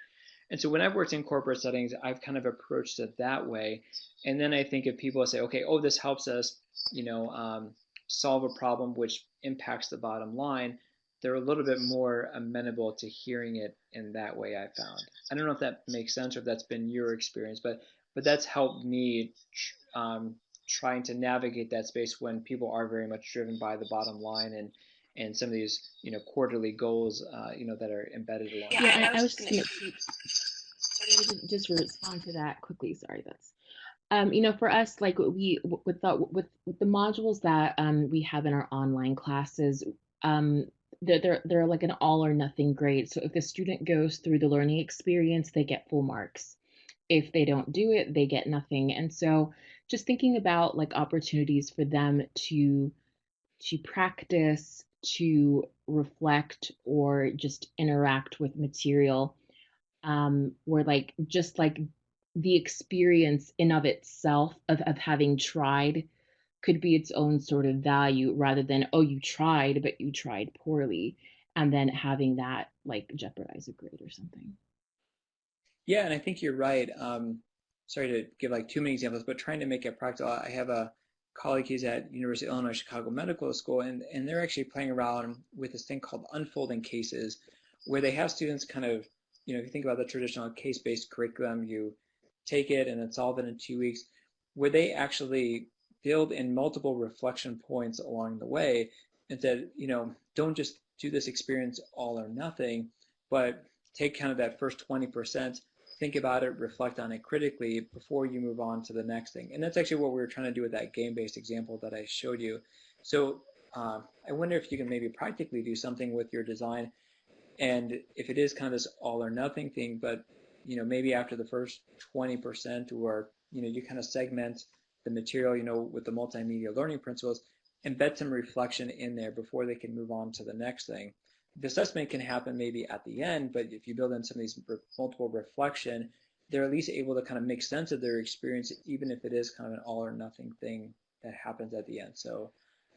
And so when I've worked in corporate settings, I've kind of approached it that way. And then I think if people say, okay, oh, this helps us, you know, um, solve a problem which impacts the bottom line, they're a little bit more amenable to hearing it in that way. I found. I don't know if that makes sense or if that's been your experience, but that's helped me trying to navigate that space when people are very much driven by the bottom line and some of these quarterly goals that are embedded along Yeah, the way. I was just gonna just respond to that quickly. Sorry, that's for us, like with the modules that we have in our online classes, um, they're like an all or nothing grade. So if the student goes through the learning experience, they get full marks. If they don't do it, they get nothing. And so just thinking about like opportunities for them to practice, to reflect, or just interact with material, where like just like the experience in of itself of having tried could be its own sort of value rather than, oh, you tried but you tried poorly, and then having that like jeopardize a grade or something. Yeah, and I think you're right. Sorry to give like too many examples, but trying to make it practical. I have a colleague who's at University of Illinois Chicago Medical School, and they're actually playing around with this thing called unfolding cases, where they have students kind of, if you think about the traditional case-based curriculum, you take it and then solve it in 2 weeks, where they actually build in multiple reflection points along the way, and said, don't just do this experience all or nothing, but take kind of that first 20%, think about it, reflect on it critically before you move on to the next thing. And that's actually what we were trying to do with that game-based example that I showed you. So I wonder if you can maybe practically do something with your design, and if it is kind of this all or nothing thing, but maybe after the first 20%, or you kind of segment the material, with the multimedia learning principles, embed some reflection in there before they can move on to the next thing. the assessment can happen maybe at the end, but if you build in some of these multiple reflection, they're at least able to kind of make sense of their experience, even if it is kind of an all or nothing thing that happens at the end. So,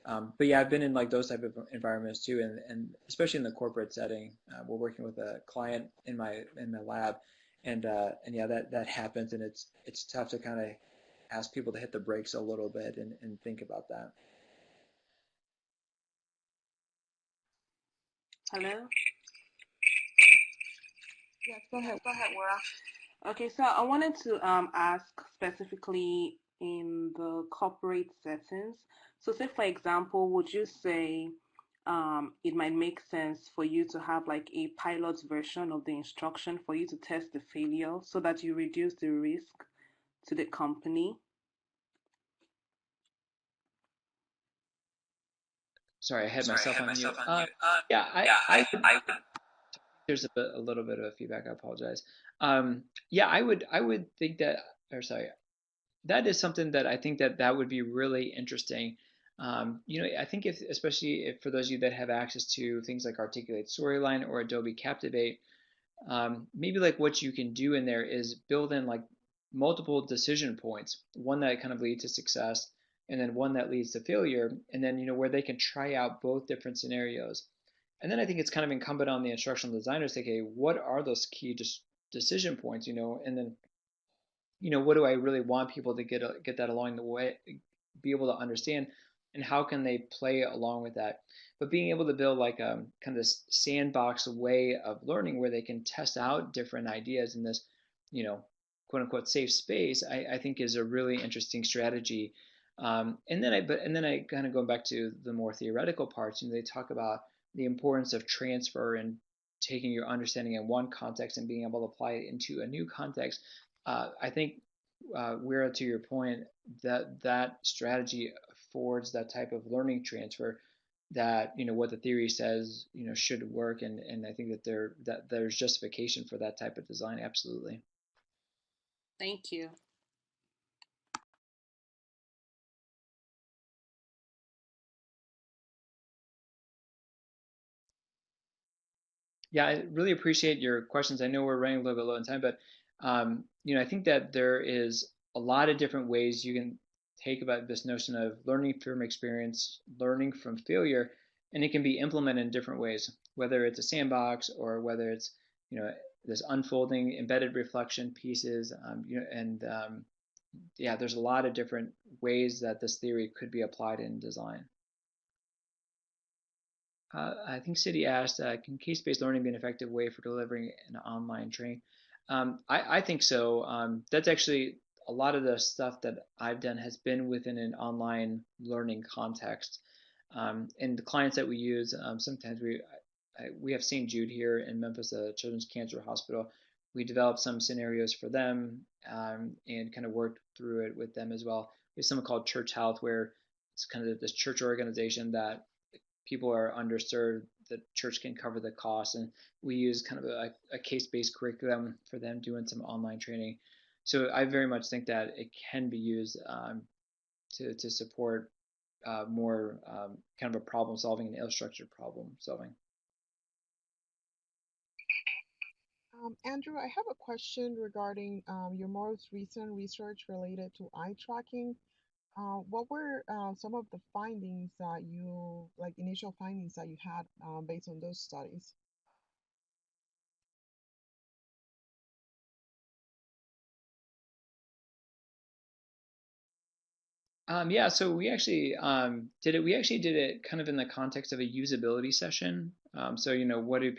but yeah, I've been in like those type of environments too, and especially in the corporate setting, we're working with a client in my lab, and yeah, that happens, and it's tough to kind of ask people to hit the brakes a little bit and think about that. Hello? Yes, go Yes, ahead. go ahead, Laura. Okay, so I wanted to ask specifically in the corporate settings. So, say for example, would you say it might make sense for you to have like a pilot version of the instruction for you to test the failure so that you reduce the risk to the company? Sorry, I had Sorry, I myself had on mute. myself on mute. Yeah, Yeah, I would. I would. There's a little bit of feedback. I apologize. Yeah, I would think that, or sorry, that is something that I think that would be really interesting. I think if, especially if for those of you that have access to things like Articulate Storyline or Adobe Captivate, maybe like what you can do in there is build in like multiple decision points, one that kind of leads to success, and then one that leads to failure, and then where they can try out both different scenarios. And then I think it's kind of incumbent on the instructional designers to say, okay, what are those key decision points, and then what do I really want people to get that along the way, be able to understand, and how can they play along with that? But being able to build like kind of this sandbox way of learning where they can test out different ideas in this, you know, quote unquote safe space, I think is a really interesting strategy. And then I kind of going back to the more theoretical parts, they talk about the importance of transfer and taking your understanding in one context and being able to apply it into a new context. I think Wira, to your point, that strategy affords that type of learning transfer that what the theory says should work, and I think that there's justification for that type of design. Absolutely. Thank you. Yeah, I really appreciate your questions. I know we're running a little bit low on time, but I think that there is a lot of different ways you can take about this notion of learning from experience, learning from failure, and it can be implemented in different ways, whether it's a sandbox or whether it's you know this unfolding embedded reflection pieces, and yeah, there's a lot of different ways that this theory could be applied in design. I think City asked, can case-based learning be an effective way for delivering an online training? I think so. That's actually a lot of the stuff that I've done has been within an online learning context. And the clients that we use, sometimes we have St. Jude here in Memphis, a Children's Cancer Hospital. We developed some scenarios for them, and kind of worked through it with them as well. We have something called Church Health, where it's kind of this church organization that people are underserved, the church can cover the cost, and we use kind of a case-based curriculum for them doing some online training. So I very much think that it can be used to support more kind of a problem solving and ill-structured problem solving. Andrew, I have a question regarding your most recent research related to eye tracking. What were some of the findings that like initial findings that you had based on those studies? Yeah, so we actually did it. We actually did it kind of in the context of a usability session. So, what did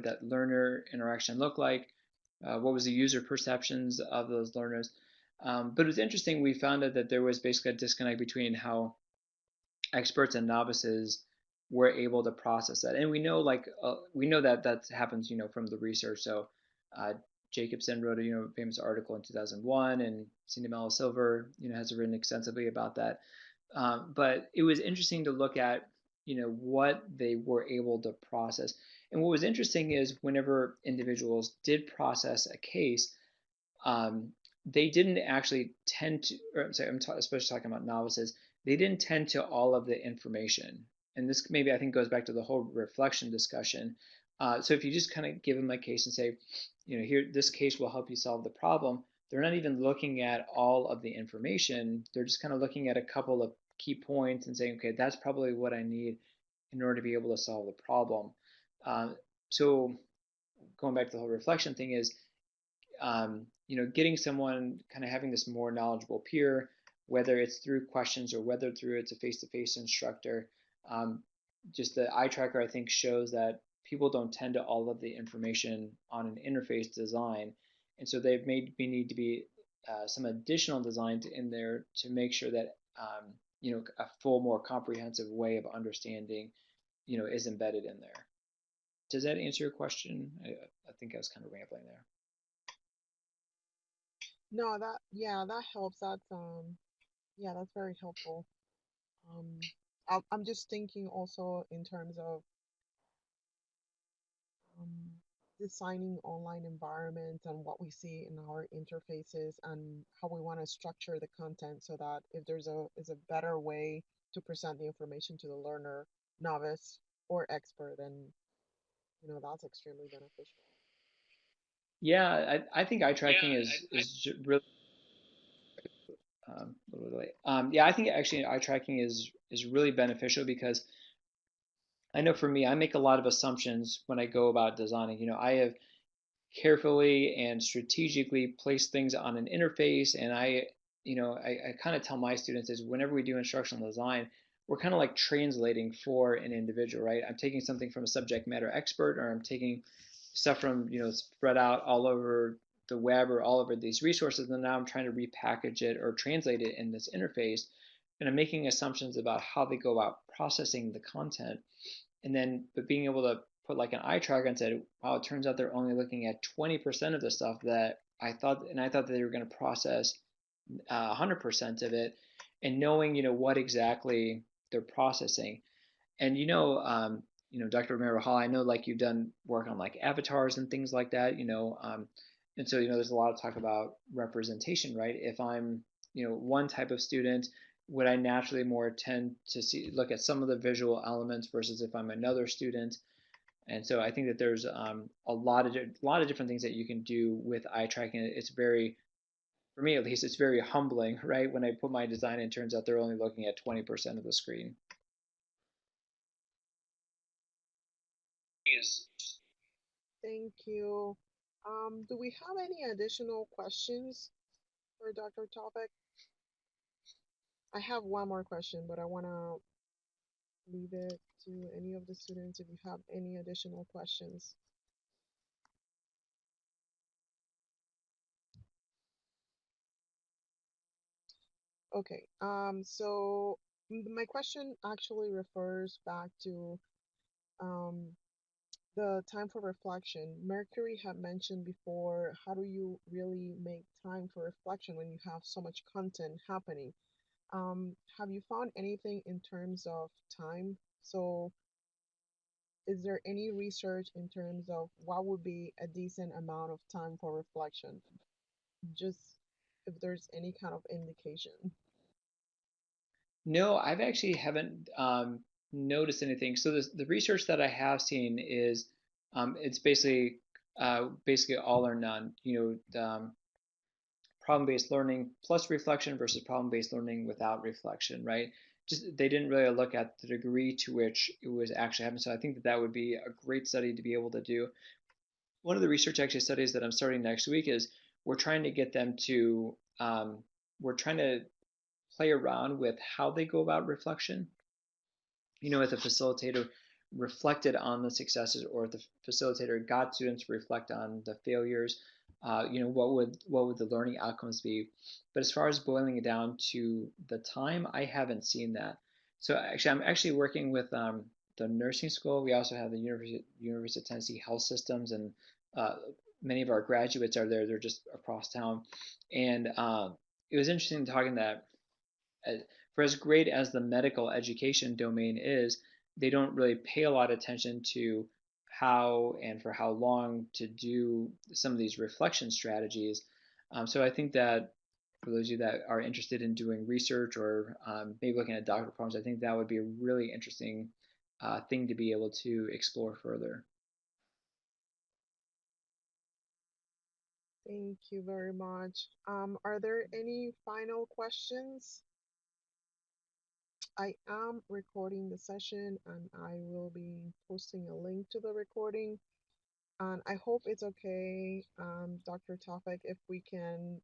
that learner interaction look like? What was the user perceptions of those learners? But it was interesting. We found out that there was basically a disconnect between how experts and novices were able to process that, and we know that that happens, from the research. So, uh, Jacobson wrote a famous article in 2001, and Cindy Mello Silver has written extensively about that. But it was interesting to look at what they were able to process. And what was interesting is whenever individuals did process a case, um, they didn't actually tend to, or I'm sorry, especially talking about novices, they didn't tend to all of the information. and this maybe I think goes back to the whole reflection discussion. So if you just kind of give them a case and say, here, this case will help you solve the problem, they're not even looking at all of the information. They're just kind of looking at a couple of key points and saying, okay, that's probably what I need in order to be able to solve the problem. So going back to the whole reflection thing is, getting someone kind of having this more knowledgeable peer, whether it's through questions or whether through it's a face-to-face instructor. Just the eye tracker, I think, shows that people don't tend to all of the information on an interface design, and so they maybe need to be some additional designs in there to make sure that a full, more comprehensive way of understanding, is embedded in there. Does that answer your question? I think I was kind of rambling there. No, that helps. Yeah, that's very helpful. Um, I'm just thinking also in terms of um, designing online environments and what we see in our interfaces and how we want to structure the content so that if is a better way to present the information to the learner, novice or expert, and that's extremely beneficial. Yeah, I think eye tracking is really yeah, I think actually eye tracking is really beneficial because I know for me, I make a lot of assumptions when I go about designing. I have carefully and strategically place things on an interface, and I kind of tell my students is whenever we do instructional design, we're kind of like translating for an individual, right? I'm taking something from a subject matter expert, or I'm taking stuff from spread out all over the web or all over these resources, and now I'm trying to repackage it or translate it in this interface, and I'm making assumptions about how they go about processing the content, and then but being able to put like an eye tracker and said, wow, it turns out they're only looking at 20% of the stuff that I thought, and I thought that they were going to process 100% of it, and knowing what exactly they're processing. And Dr. Romero-Hall, I know like you've done work on like avatars and things like that, and so there's a lot of talk about representation, right? If I'm one type of student, would I naturally more tend to look at some of the visual elements versus if I'm another student? And so I think that there's a lot of different things that you can do with eye tracking. It's very, for me at least, it's very humbling, right? When I put my design in, it turns out they're only looking at 20% of the screen. Thank you. Do we have any additional questions for Dr. Tawfik? I have one more question, but I want to leave it to any of the students if you have any additional questions. Okay, so my question actually refers back to um, the time for reflection. Mercury had mentioned before, how do you really make time for reflection when you have so much content happening? Have you found anything in terms of time? So, is there any research in terms of what would be a decent amount of time for reflection? Just if there's any kind of indication. No, I've actually haven't noticed anything. So the research that I have seen is it's basically all or none. Problem-based learning plus reflection versus problem-based learning without reflection, right? Just they didn't really look at the degree to which it was actually happening. So I think that that would be a great study to be able to do. One of the research actually studies that I'm starting next week is we're trying to get them to we're trying to play around with how they go about reflection. If the facilitator reflected on the successes, or if the facilitator got students to reflect on the failures, what would the learning outcomes be? But as far as boiling it down to the time, I haven't seen that. So actually, I'm actually working with the nursing school. We also have the University of Tennessee Health Systems, and uh, many of our graduates are there. They're just across town, and it was interesting talking that uh, for as great as the medical education domain is, they don't really pay a lot of attention to how and for how long to do some of these reflection strategies. So I think that for those of you that are interested in doing research or maybe looking at doctoral programs, I think that would be a really interesting thing to be able to explore further. Thank you very much. Are there any final questions? I am recording the session and I will be posting a link to the recording. And I hope it's okay, Dr. Tawfik, if we can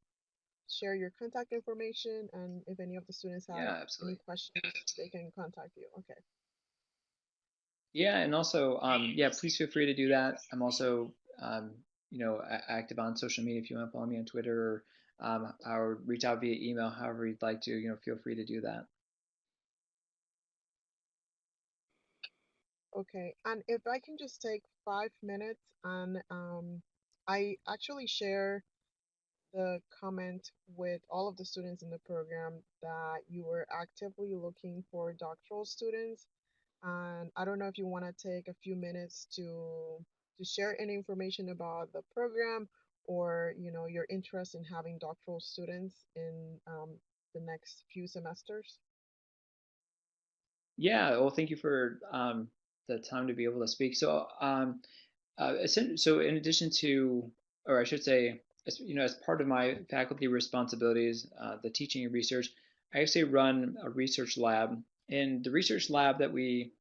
share your contact information, and if any of the students have Yeah, any absolutely. questions, they can contact you. Okay. Yeah, and also, yeah, please feel free to do that. I'm also, active on social media. If you want to follow me on Twitter or reach out via email, however you'd like to, feel free to do that. Okay. And if I can just take 5 minutes, and I actually share the comment with all of the students in the program that you were actively looking for doctoral students. And I don't know if you want to take a few minutes to share any information about the program, or your interest in having doctoral students in the next few semesters. Yeah, well, thank you for the time to be able to speak. So in addition to, or I should say, as part of my faculty responsibilities, the teaching and research, I actually run a research lab. And the research lab that we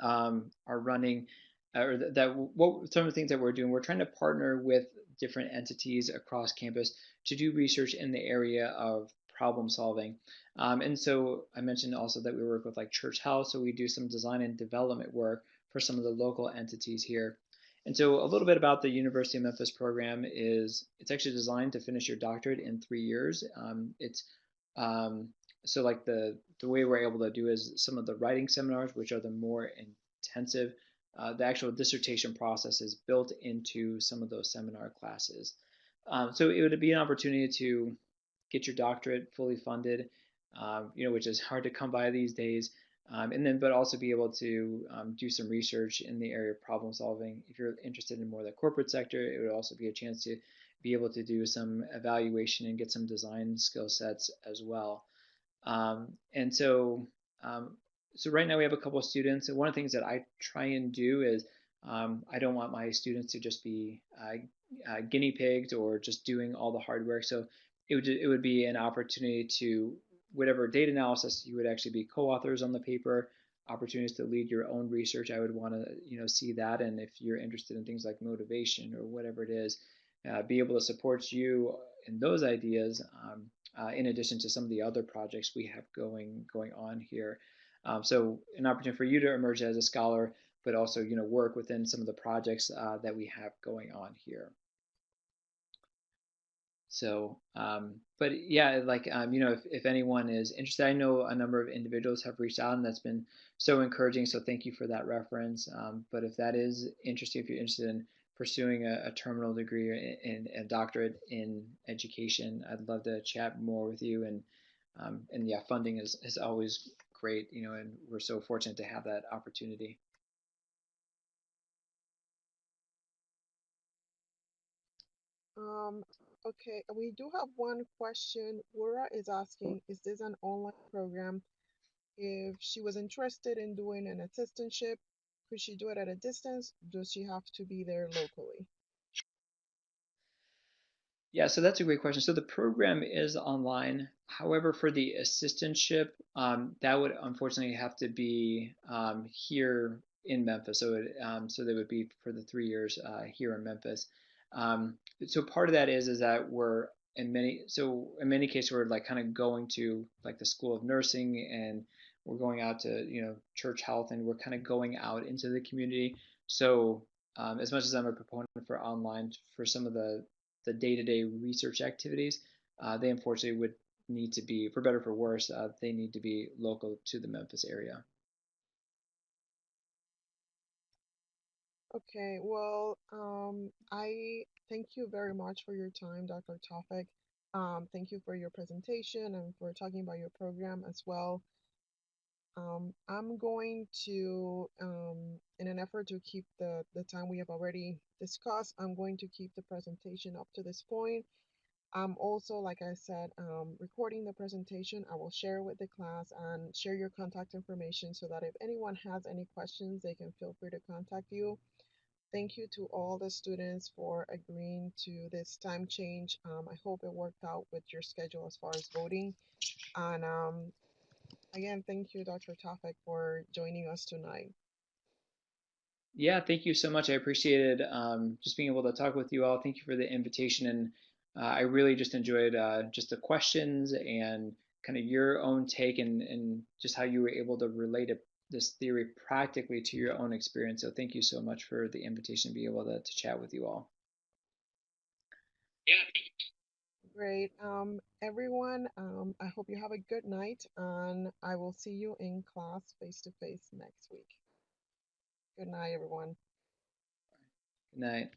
are running, what some of the things that we're doing, we're trying to partner with different entities across campus to do research in the area of problem solving. And so I mentioned also that we work with like Church House, so we do some design and development work for some of the local entities here. And so a little bit about the University of Memphis program is it's actually designed to finish your doctorate in 3 years. It's um, so like the way we're able to do is some of the writing seminars, which are the more intensive. The actual dissertation process is built into some of those seminar classes. So it would be an opportunity to get your doctorate fully funded, which is hard to come by these days. And then, but also be able to do some research in the area of problem solving. If you're interested in more the corporate sector, it would also be a chance to be able to do some evaluation and get some design skill sets as well. And um, so right now we have a couple of students, and one of the things that I try and do is I don't want my students to just be guinea pigs or just doing all the hard work. So it would be an opportunity to whatever data analysis you would actually be co-authors on the paper, opportunities to lead your own research. I would want to see that, and if you're interested in things like motivation or whatever it is, be able to support you in those ideas. In addition to some of the other projects we have going on here. So an opportunity for you to emerge as a scholar, but also work within some of the projects that we have going on here. So, but yeah, like if anyone is interested, I know a number of individuals have reached out, and that's been so encouraging. So thank you for that reference. But if that is interesting, if you're interested in pursuing a terminal degree or in a doctorate in education, I'd love to chat more with you. And yeah, funding is always great, and we're so fortunate to have that opportunity. Um, okay, we do have one question. Wura is asking, is this an online program? If she was interested in doing an assistantship, could she do it at a distance? Does she have to be there locally? Yeah, so that's a great question. So the program is online. However, for the assistantship, that would unfortunately have to be here in Memphis. So they would be for the 3 years here in Memphis. So part of that is that we're in many cases we're like kind of going to like the School of Nursing, and we're going out to Church Health, and we're kind of going out into the community. So as much as I'm a proponent for online for some of the day-to-day research activities, they unfortunately would need to be, for better or for worse, they need to be local to the Memphis area. Okay, well, I thank you very much for your time, Dr. Tawfik. Thank you for your presentation and for talking about your program as well. I'm going to, in an effort to keep the time we have already discussed, I'm going to keep the presentation up to this point. I'm also, like I said, recording the presentation. I will share with the class and share your contact information so that if anyone has any questions, they can feel free to contact you. Thank you to all the students for agreeing to this time change. I hope it worked out with your schedule as far as voting. And again, thank you, Dr. Tawfik, for joining us tonight. Yeah, thank you so much. I appreciated just being able to talk with you all. Thank you for the invitation, and I really just enjoyed just the questions and kind of your own take and just how you were able to relate this theory practically to your own experience. So thank you so much for the invitation to be able to chat with you all. Great. Everyone, I hope you have a good night, and I will see you in class face to face next week. Good night, everyone. Good night.